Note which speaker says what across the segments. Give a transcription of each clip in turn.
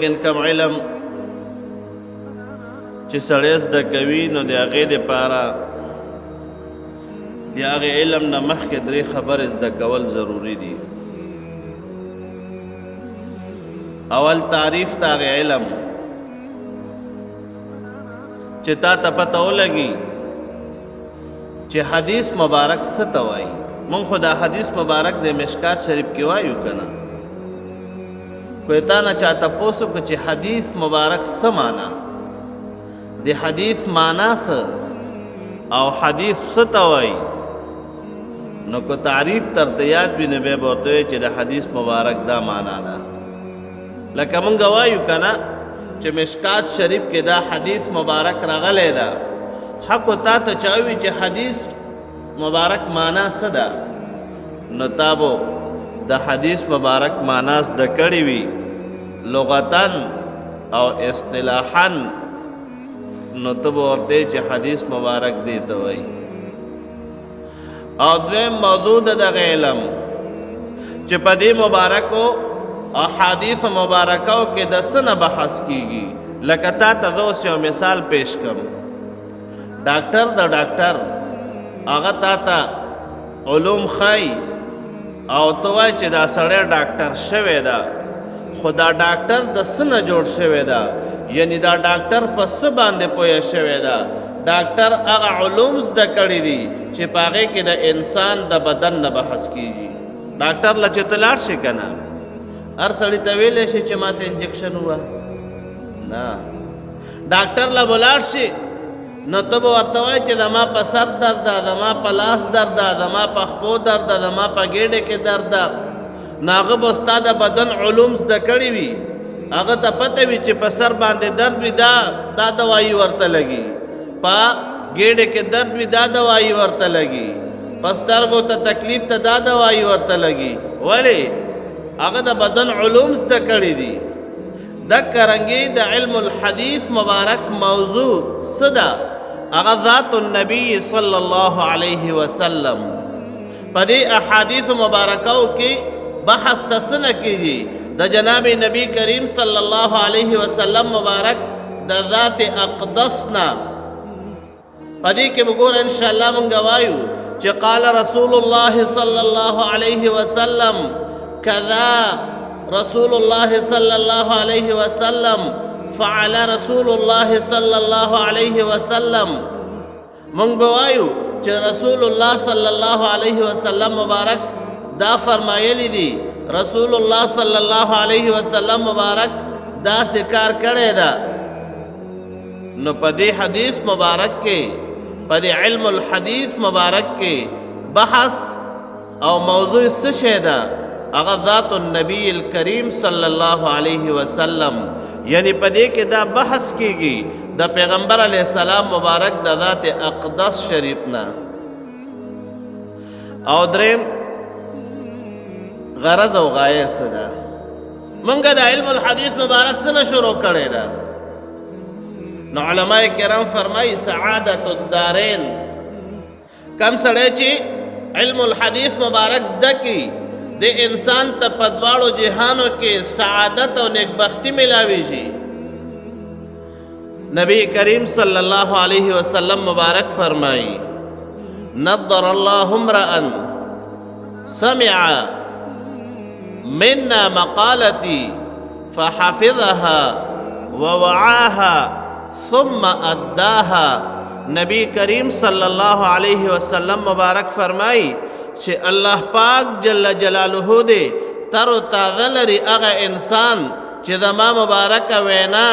Speaker 1: لیکن کم علم چې سړی زده کوي نو د هغې دپاره د هغې علم نه مخکې درې خبرې زده کول ضروري دي. اول تعریف د هغې علم چې تا ته پته ولګي چې حدیث مبارک څه ته وایي. مونږ خو دا حدیث مبارک د مشکات شریف کې وایو که نه، کوئی تا نه چا تپوس وکړه چې حدیث مبارک څه معنا، د حدیث معنا څه او حدیث څه ته وایي، نو کو تعریف درته یاد وي نو بیا به ورته وایي چې د حدیث مبارک دا معنا ده. لکه مونږ وایو که نه چې مشکات شریف کې دا حدیث مبارک راغلی ده، حقو تا ته چا وي چې حدیث مبارک معنا څه ده، نو تا به د حدیث مبارک معنا زده کړې وي لغتاً او اصطلاحاً، نو ته به ورته چې حدیث مبارک دی ته وایي. او دویم موضوع د دغه علم چې په دې مبارکو احادیث مبارکو کې د څه نه بحث کیږي. لکه تا ته زه اوس یو مثال پیش کړم، ډاکټر د ډاکټر هغه تا ته علوم ښایي او ته وایي چې دا سړی ډاکټر شوی ده، خو دا ډاکټر د څه نه جوړ شوی ده، یعنی دا ډاکټر په څه باندې پوهه شوی ده. ډاکټر هغه علوم زده کړي دي چې په هغې کې د انسان د بدن نه بحث کیږي. ډاکټر له چې ته لاړ شي که نه، هر سړي ته ویلی شي چې ما ته انجکشن ووه، نه. ډاکټر له به لاړ شي نو ته به ورته وایي چې زما په سر درد ده، زما په لاس درد ده، زما په خپو درد ده، زما په ګېډې کې درد ده. نو هغه به ستا د بدن علوم زده کړي وي، هغه ته پته وي چې په سر باندې درد وي دا دوایي ورته لګي، په ګېډې کې درد وي دا دوایي ورته لګي، په سترګو ته تکلیف ته دا دوایي ورته لګي. ولې؟ هغه د بدن علوم زده کړي دي. دکه رنګې د علم الحدیث مبارک موضوع څه ده؟ هغه ذات النبی صلی الله علیه وسلم. په دې احادیث مبارکو کې بحث ته څه نه کېږي؟ د جناب نبی کریم صلی الله علیه وسلم مبارک د ذات اقدس نه. په دې کې به ګوره انشاءالله مونږ وایو چې قال رسول الله صلی الله علیه وسلم کذا رسول الله صلی الله علیه وسلم فعل رسول الله صلی الله علیه وسلم. مونږ به وایو چې رسول الله صلی الله علیه وسلم مبارک دا فرمایلی دي، رسول الله صلی الله علیه وسلم مبارک دا کار کړی ده. نو په دې حدیث مبارک کې، په دې علم الحدیث مبارک کې بحث او موضوع څه شی ده؟ هغه ذات النبی الکریم صلی الله علیه وسلم. یعنی په دې کې دا بحث کیږي د پیغمبر علیه السلام مبارک د ذات اقدس شریف نه. او دریم غرض او غایه څه ده؟ مونږ د علم الحدیث مبارک څه نه شروع کړی ده؟ نو علماء کرام فرمایي سعادت الدارین. کم سړی چې علم الحدیث مبارک زده کړي د انسان ته په دواړو جهانو کې سعادت او نیکبختي ملاویږي. نبی کریم صلی الله علیه وسلم مبارک فرمایي نضر الله امرأ سمع منا مقالتي فحفظها ووعاها ثم اداها. نبی کریم صلی الله علیه وسلم مبارک فرمایي چې الله پاک جل جلاله دې تر و تازه لري هغه انسان چې زما مبارک وینا،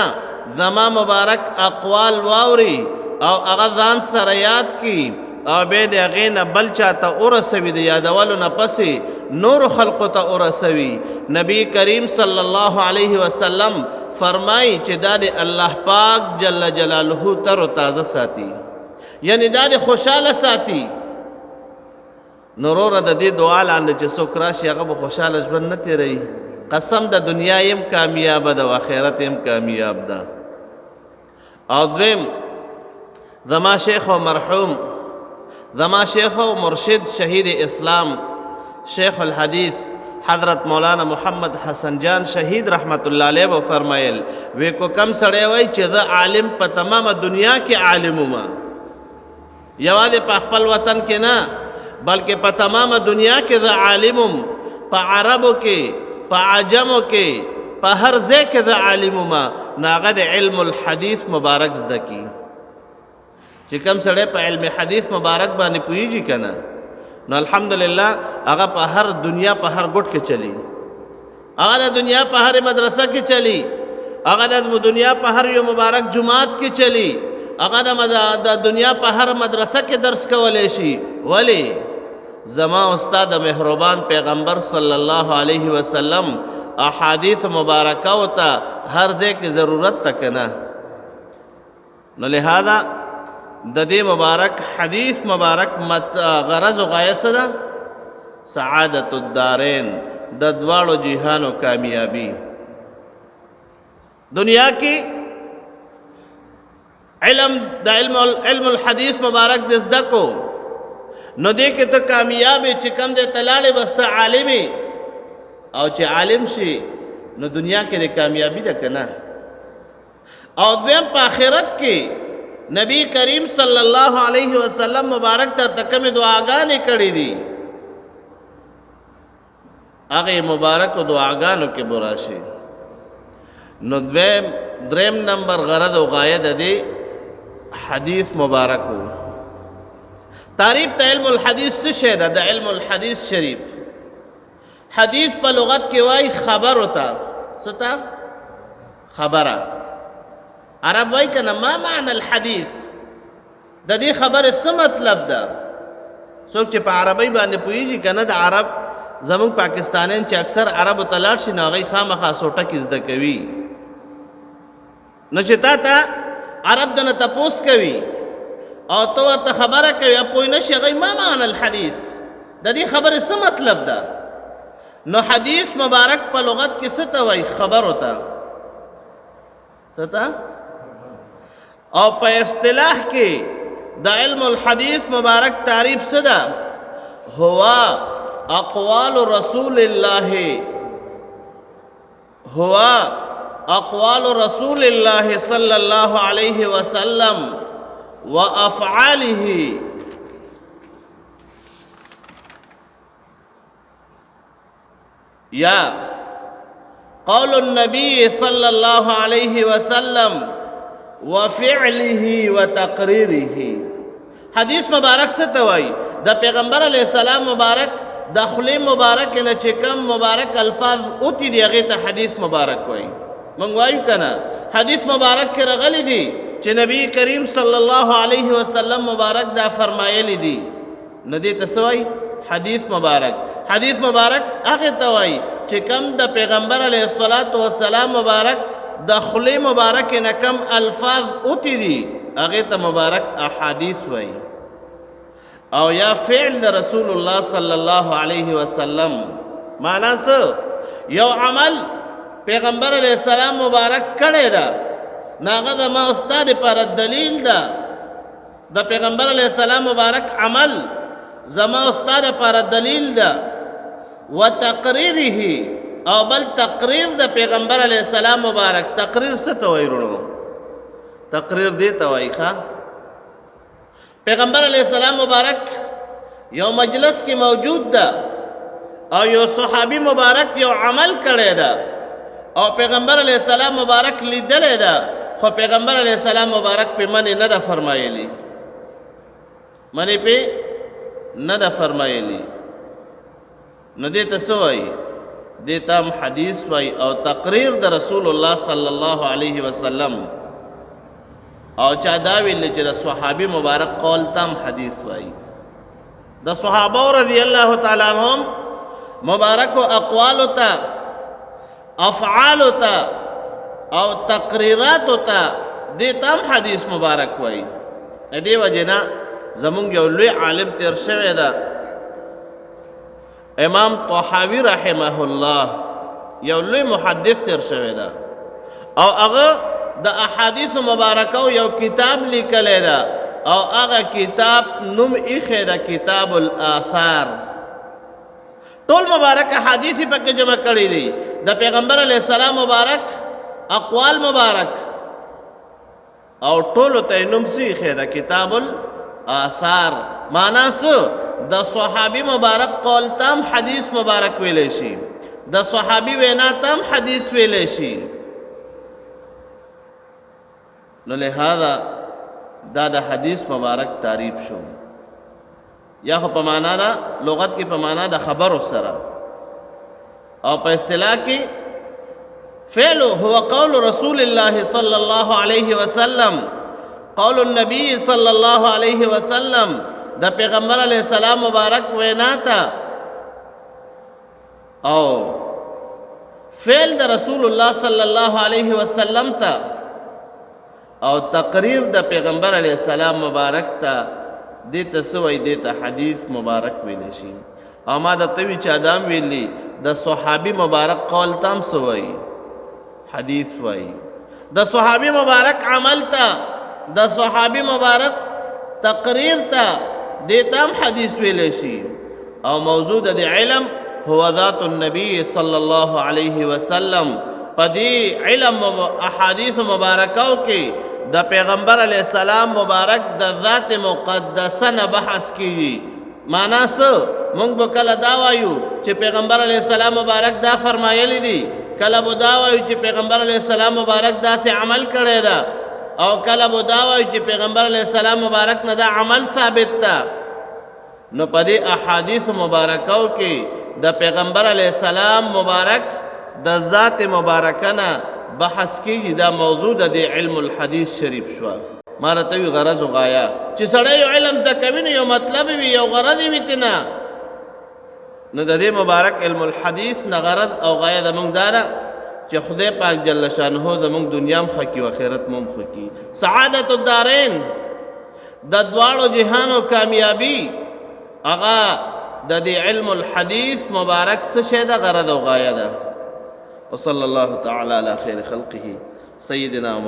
Speaker 1: زما مبارک اقوال واوري او هغه ځان سره یاد کړي او بیا د هغې نه بل چاته ورسوي، د یادولو نه پسې نورو خلقو ته ورسوي. نبی کریم صلی الله علیه وسلم فرمایي چې دا د الله پاک جل جلاله تر و تازه ساتي، یعنی دا د خوشحاله ساتي. نو وروره د دې دعا لاندې چې څوک راشي هغه به خوشحاله ژوند نه تېروي. قسم د دنیا یم کامیابه ده او آخرت یم کامیاب ده. او دویم زما شیخ و مرحوم، زما شیخ و مرشد شهید اسلام شیخ الحدیث حضرت مولانا محمد حسن جان شهید رحمت الله علیه و فرمایل وی کو کم سړی وای چې زه عالم په تمامه دنیا کې عالم وم یوازې په خپل وطن کې نه بلکې په تمامه دنیا کې زه عالم وم په عربو کې په عجمو کې په هر ځای کې زه عالم وم نو هغه د علم الحدیث مبارک زده کی چې کم سړی په علم حدیث مبارک باندې پوهیږي که نه نو الحمدلله هغه په هر دنیا په هر ګوټ کې چلی هغه د دنیا په هر مدرسه کې چلی هغه د دنیا په هر یو مبارک جماعت کې چلی هغه د دنیا په هر مدرسه کې درس کولی شي ولی زما استاد مهربان پیغمبر صلی الله علیه وسلم احادیث مبارکه او ته هر ځای کې ضرورت ته که نه نو لہذا د دې مبارک حدیث مبارک غرض او غایه څه ده سعادت الدارین د دواړو جهانو کامیابی دنیا کې علم الحدیث مبارک د زده کو نو دې کې ته کامیابې چې کم دې تلاړې بس ته عالمې او چې عالم شي نو دنیا کې د کامیابی ده که نه او دویم په آخرت کې نبی کریم صلی الله علیه وسلم مبارک درته کومې دعاګانې کړې دي هغې مبارکو دعاګانو کې به راشي نو دریم نمبر غرض او غایه د دې حدیث مبارکو تعریف ته علم الحدیث څه شی ده د علم الحدیث شریف حدیث په لغت کې وایي خبر ہوتا څه ته خبره عرب وای کنه ما معنی الحدیث د دې خبره څه مطلب ده څوک چې په عربی باندې پوهیږي کنه د عرب زموږ پاکستانیان چې اکثر عربو ته لاړ شي نو هغوی خامخا سوټه کې زده کوي نو چې تا ته عرب دنه تپوس کوي او ته ورته خبره کوي پوه نه شي هغوی ما معنی الحدیث د دې خبرې څه مطلب ده نو حدیث مبارک په لغت کې څه ته وایي خبر ہوتا څه ته او په اصطلاح کې د علم الحدیث مبارک تعریف څه ده هو اقوال رسول الله صلی الله علیه وسلم وافعاله یا قول النبی صلی الله علیه وسلم وفعله وتقریره حدیث مبارک څه ته وایي د پیغمبر علیه السلام مبارک د خولې مبارک نه چې کم مبارک الفاظ اوتی دي هغې ته حدیث مبارک وایي موږ وایو که نه حدیث مبارک کې راغلی دي چې نبی کریم صلی الله علیه وسلم مبارک دا فرمایلی دي نو دې ته څه وایي حدیث مبارک هغې ته وایي چې کم د پیغمبر علیه الصلاة والسلام مبارک د خولې مبارک نه کم الفاظ اوتی دي هغې ته مبارک احادیث وایي او یا فعل د رسول الله صلی الله علیه وسلم معنا څه یو عمل پیغمبر علیه السلام مبارک کړی ده نو هغه د ما استاد لپاره دلیل ده د پیغمبر علیه السلام مبارک عمل زما استاد لپاره دلیل ده وتقریره او بل تقریر د پیغمبر علیه السلام مبارک تقریر څه ته وایي وروڼو تقریر دې ته وایي ښه پیغمبر علیہ السلام مبارک یو مجلس کی موجود ده او یو صحابی مبارک یو عمل کړی ده او پیغمبر علیہ السلام مبارک لیدلی ده خو پیغمبر علیہ السلام مبارک پې منې نه ده فرمایلی منې پې نه ده فرمایلی نو دې ته څه وایي دې ته هم حدیث وایي او تقریر د رسول الله صلی الله علیه وسلم او چا دا ویل چې د صحابي مبارک قول تم حدیث وایي د صحابه رضی الله تعالی عنهم مبارک اقوال ته افعال ته او تقریرات ته دې تم حدیث مبارک وایي دې وجې نه زمونږ یو لوی عالم تیر شوی ده امام طحاوی رحمه الله یو لوی محدث تیر شوی ده او هغه د احادیث مبارکو یو کتاب لیکلی ده او هغه کتاب نوم ایښی ده کتاب الآثار ټول مبارک احادیث پکې جمع کړي دي د پیغمبر علیه السلام مبارک اقوال مبارک او ټولو ته نوم سیخه د کتاب الاثار. معنا څه؟ د صحابي مبارک قول تام حدیث مبارک ویلی شي، د صحابي وینا تام حدیث ویلی شي. نو لہذا دا د حدیث مبارک تعریف شو. یا خو په معنا دا لغت کې په معنا د خبرو سره، او په اصطلاح کې فعل هو قول رسول الله صلی الله علیه وسلم، قول النبی صلی الله علیه وسلم، د پیغمبر علیه السلام مبارک وینا تا، او فعل د رسول الله صلی الله علیه وسلم تا، او تقریر د پیغمبر علیه السلام مبارک تا. دیتا سوئی دیتا حدیث مبارک ویلی شي. او ما د توی چې ادم ویلی د صحابي مبارک قول تام سوئی حدیث وای، د صحابي مبارک عمل تا، د صحابي مبارک تقریر تا، دیتام حدیث ویلی شي. او موضوع د علم هو ذات النبی صلی الله علیه وسلم. پدی علم احادیث مبارکاو کې د پیغمبر علیہ السلام مبارک د ذات مقدسه نه بحث کیږي. معنا څه؟ موږ به کله دا وایو چې پیغمبر علیہ السلام مبارک دا فرمایلی دي، کله به دا وایو چې پیغمبر علیہ السلام مبارک داسې عمل کړی ده، او کله به دا وایو چې پیغمبر علیہ السلام مبارک نه دا عمل ثابت ده. نو په دې احادیث مبارکاو کې د پیغمبر علیہ السلام مبارک د ذات مبارکه نه بحث کیږي. دا موضوع د علم الحدیث شریف شو. ما راته وی غرض او غایه چې سړی یو علم د کوي یو مطلب وي یو غرض وي تنه، نو د دې مبارک علم الحدیث نه غرض او غایه د مونږ داره چې خدای پاک جل شانه زموږ دنیا هم خکی او آخرت هم خکی، سعادت الدارین د دواړو جهانو کامیابی هغه د دې علم الحدیث مبارک څه شی ده؟ غرض او غایه ده. وصلی الله تعالی علی خیر خلقه سیدنا